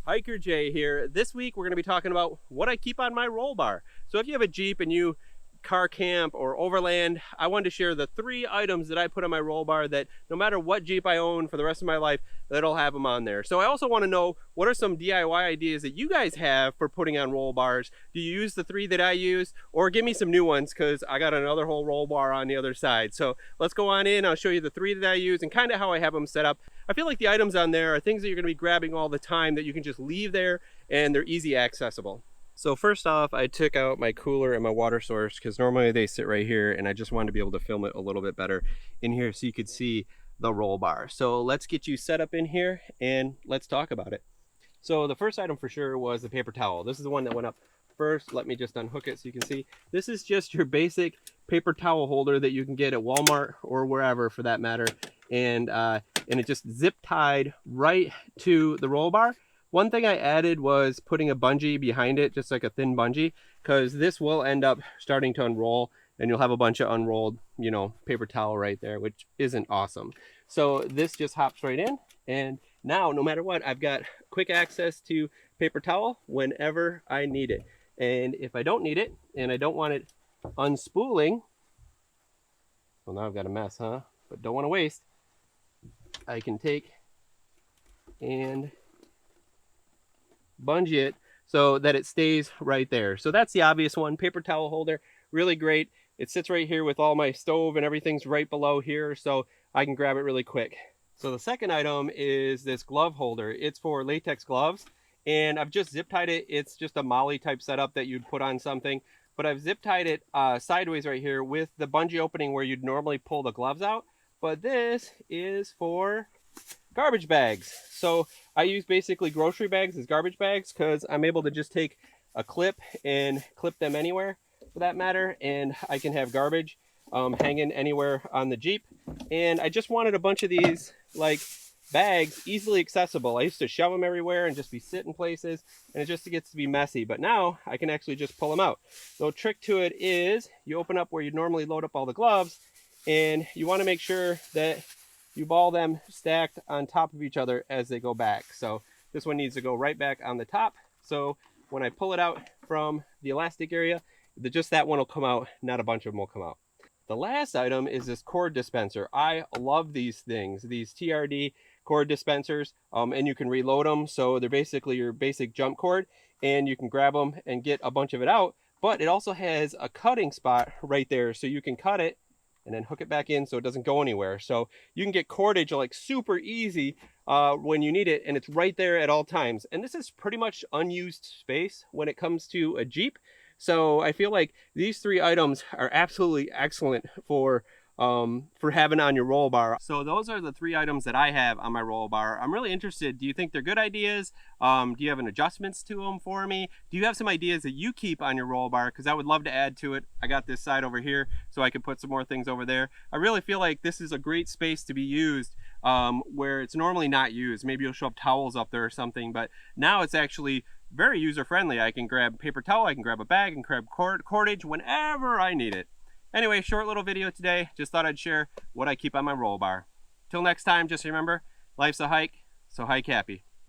Hiker Jay here. This week we're going to be talking about what I keep on my roll bar. So if you have a Jeep and you car camp or overland, I wanted to share the 3 items that I put on my roll bar that no matter what Jeep I own for the rest of my life, that'll have them on there. So I also want to know, what are some DIY ideas that you guys have for putting on roll bars? Do you use the 3 that I use, or give me some new ones, because I got another whole roll bar on the other side. So let's go on in. I'll show you the 3 that I use and kind of how I have them set up. I feel like the items on there are things that you're going to be grabbing all the time that you can just leave there and they're easy accessible. So first off, I took out my cooler and my water source because normally they sit right here, and I just wanted to be able to film it a little bit better in here so you could see the roll bar. So let's get you set up in here and let's talk about it. So the first item for sure was the paper towel. This is the one that went up first. Let me just unhook it so you can see. This is just your basic paper towel holder that you can get at Walmart or wherever for that matter. And it just zip tied right to the roll bar. One thing I added was putting a bungee behind it, just like a thin bungee, because this will end up starting to unroll and you'll have a bunch of unrolled, you know, paper towel right there, which isn't awesome. So this just hops right in, and now no matter what, I've got quick access to paper towel whenever I need it. And if I don't need it and I don't want it unspooling, well, now I've got a mess, huh? But don't want to waste. I can take and bungee it so that it stays right there. So that's the obvious one. Paper towel holder, really great. It sits right here with all my stove and everything's right below here, so I can grab it really quick. So the second item is this glove holder. It's for latex gloves, and I've just zip tied it. It's just a molly type setup that you'd put on something, but I've zip tied it sideways right here with the bungee opening where you'd normally pull the gloves out. But this is for garbage bags. So I use basically grocery bags as garbage bags because I'm able to just take a clip and clip them anywhere for that matter, and I can have garbage hanging anywhere on the Jeep. And I just wanted a bunch of these like bags, easily accessible. I used to shove them everywhere and just be sitting places, and it just gets to be messy, but now I can actually just pull them out. The trick to it is you open up where you'd normally load up all the gloves, and you want to make sure that you ball them stacked on top of each other as they go back. So this one needs to go right back on the top. So when I pull it out from the elastic area, just that one will come out, not a bunch of them will come out. The last item is this cord dispenser. I love these things, these TRD cord dispensers, and you can reload them. So they're basically your basic jump cord, and you can grab them and get a bunch of it out. But it also has a cutting spot right there, so you can cut it and then hook it back in so it doesn't go anywhere. So you can get cordage like super easy when you need it, and it's right there at all times. And this is pretty much unused space when it comes to a Jeep. So I feel like these 3 items are absolutely excellent for having on your roll bar. So those are the 3 items that I have on my roll bar. I'm really interested. Do you think they're good ideas? Do you have any adjustments to them for me? Do you have some ideas that you keep on your roll bar? Because I would love to add to it. I got this side over here so I could put some more things over there. I really feel like this is a great space to be used where it's normally not used. Maybe you'll show up towels up there or something, but now it's actually very user-friendly. I can grab paper towel, I can grab a bag, and grab cordage whenever I need it. Anyway, short little video today. Just thought I'd share what I keep on my roll bar. Till next time, just remember, life's a hike, so hike happy.